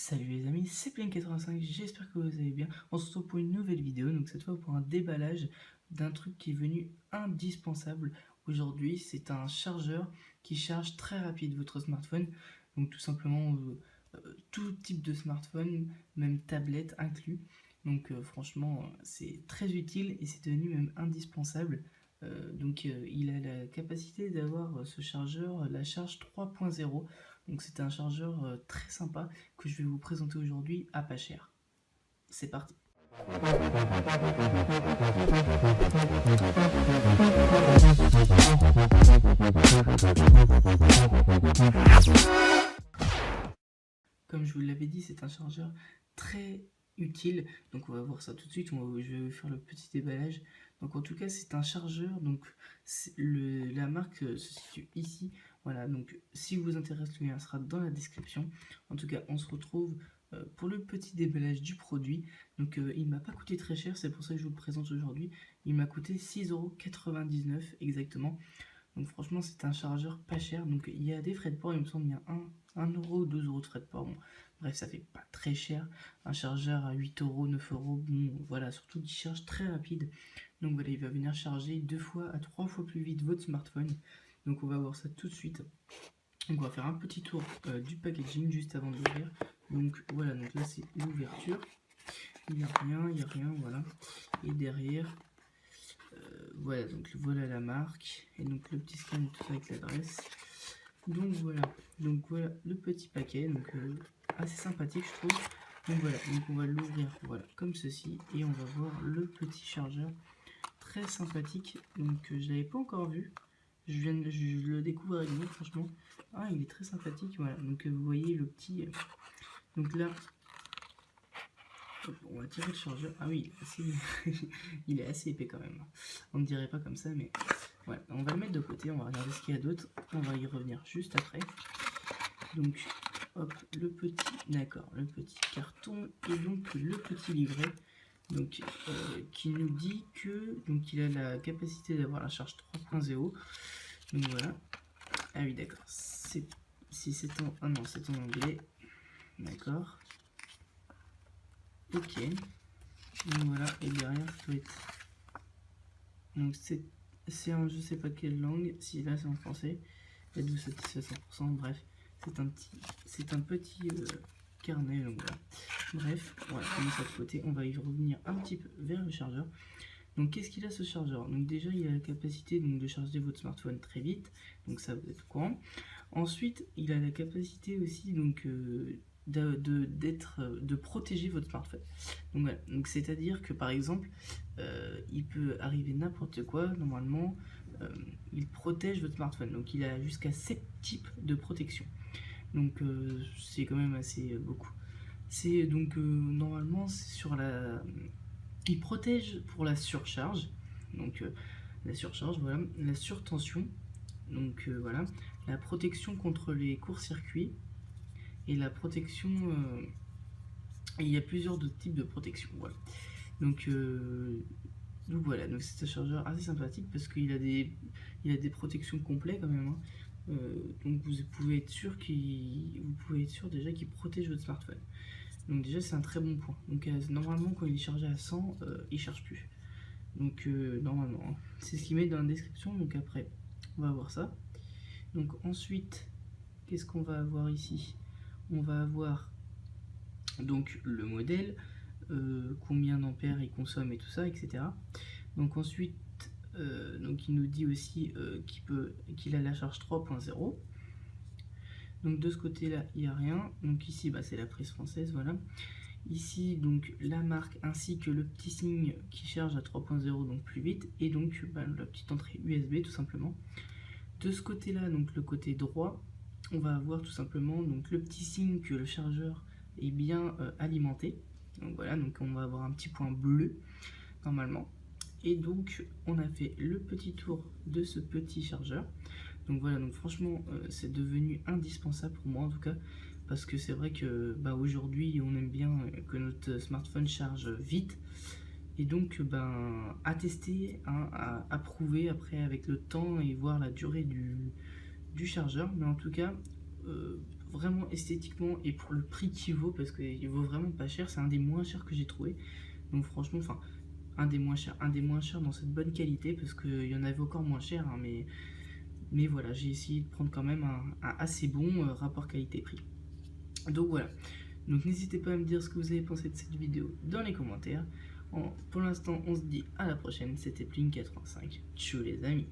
Salut les amis, c'est Plaine85, j'espère que vous allez bien. On se retrouve pour une nouvelle vidéo, donc cette fois pour un déballage d'un truc qui est venu indispensable aujourd'hui. C'est un chargeur qui charge très rapide votre smartphone, donc tout simplement tout type de smartphone, même tablette inclus. Donc franchement c'est très utile et c'est devenu même indispensable. Il a la capacité d'avoir ce chargeur, la charge 3.0. Donc c'est un chargeur très sympa que je vais vous présenter aujourd'hui à pas cher. C'est parti. Comme je vous l'avais dit, c'est un chargeur très utile. Donc on va voir ça tout de suite. Je vais faire le petit déballage. Donc en tout cas, c'est un chargeur. Donc la marque se situe ici. Voilà. Donc si vous vous intéressez, le lien sera dans la description. En tout cas, on se retrouve pour le petit déballage du produit. Donc il m'a pas coûté très cher. C'est pour ça que je vous le présente aujourd'hui. Il m'a coûté 6,99 € exactement. Donc franchement c'est un chargeur pas cher, donc il y a des frais de port, il me semble il y a 1 € ou 2 € de frais de port, bon, bref ça fait pas très cher, un chargeur à 8 €, 9 €, bon voilà, surtout qu'il charge très rapide, donc voilà il va venir charger 2 fois à 3 fois plus vite votre smartphone, donc on va voir ça tout de suite. Donc on va faire un petit tour du packaging juste avant de l'ouvrir, donc voilà, donc là c'est l'ouverture, il n'y a rien, voilà, et derrière... voilà, donc voilà la marque, et donc le petit scan tout ça avec l'adresse. Donc voilà le petit paquet, donc assez sympathique je trouve. Donc voilà, donc on va l'ouvrir voilà comme ceci, et on va voir le petit chargeur très sympathique. Donc je l'avais pas encore vu, je le découvre avec vous franchement. Ah il est très sympathique, voilà. Donc vous voyez le petit, donc là. Hop, on va tirer le chargeur. Ah oui, il est assez épais quand même. On ne dirait pas comme ça, mais voilà. On va le mettre de côté, on va regarder ce qu'il y a d'autre. On va y revenir juste après. Donc, hop, le petit, d'accord, le petit carton et donc le petit livret. Donc, qui nous dit que donc il a la capacité d'avoir la charge 3.0. Donc voilà. Ah oui, d'accord. Si c'est en, ah non, c'est en anglais. D'accord. Ok. Donc voilà, et derrière ça doit être... Donc c'est en je sais pas quelle langue, si là c'est en français, êtes-vous satisfait à 100%, bref, c'est un petit carnet, donc voilà. Bref, voilà, on met ça de côté, on va y revenir un petit peu vers le chargeur. Donc qu'est-ce qu'il a ce chargeur? Donc déjà il a la capacité donc, de charger votre smartphone très vite, donc ça vous êtes au courant. Ensuite il a la capacité aussi donc de protéger votre smartphone. Donc voilà, donc c'est-à-dire que par exemple, il peut arriver n'importe quoi, normalement, il protège votre smartphone. Donc il a jusqu'à 7 types de protection. Donc c'est quand même assez beaucoup. C'est donc normalement c'est sur la... Il protège pour la surcharge, donc la surcharge, voilà, la surtension, donc voilà, la protection contre les courts-circuits, et la protection, et il y a plusieurs autres types de protection, voilà. Donc voilà, donc c'est un chargeur assez sympathique parce qu'il a des protections complètes quand même, hein. Donc vous pouvez être sûr déjà qu'il protège votre smartphone. Donc déjà c'est un très bon point. Donc normalement quand il est chargé à 100, il charge plus. Donc normalement, hein. C'est ce qu'il met dans la description. Donc après, on va voir ça. Donc ensuite, qu'est-ce qu'on va avoir ici? On va avoir donc le modèle, combien d'ampères il consomme et tout ça, etc. Donc ensuite, donc il nous dit aussi qu'il a la charge 3.0. Donc de ce côté-là, il n'y a rien. Donc ici, bah, c'est la prise française, voilà. Ici, donc la marque ainsi que le petit signe qui charge à 3.0, donc plus vite, et donc bah, la petite entrée USB tout simplement. De ce côté-là, donc le côté droit, on va avoir tout simplement donc le petit signe que le chargeur est bien alimenté. Donc voilà, donc on va avoir un petit point bleu normalement. Et donc on a fait le petit tour de ce petit chargeur. Donc voilà, donc franchement c'est devenu indispensable pour moi en tout cas, parce que c'est vrai que bah, aujourd'hui on aime bien que notre smartphone charge vite, et donc ben à tester, hein, à prouver après avec le temps et voir la durée du chargeur, mais en tout cas vraiment esthétiquement et pour le prix qu'il vaut, parce qu'il vaut vraiment pas cher, c'est un des moins chers que j'ai trouvé. Donc franchement, enfin, un des moins chers dans cette bonne qualité, parce qu'il y en avait encore moins cher, hein, mais voilà, j'ai essayé de prendre quand même un assez bon rapport qualité-prix. Donc voilà, donc n'hésitez pas à me dire ce que vous avez pensé de cette vidéo dans les commentaires. Pour l'instant, on se dit à la prochaine, c'était Pling85. Ciao les amis.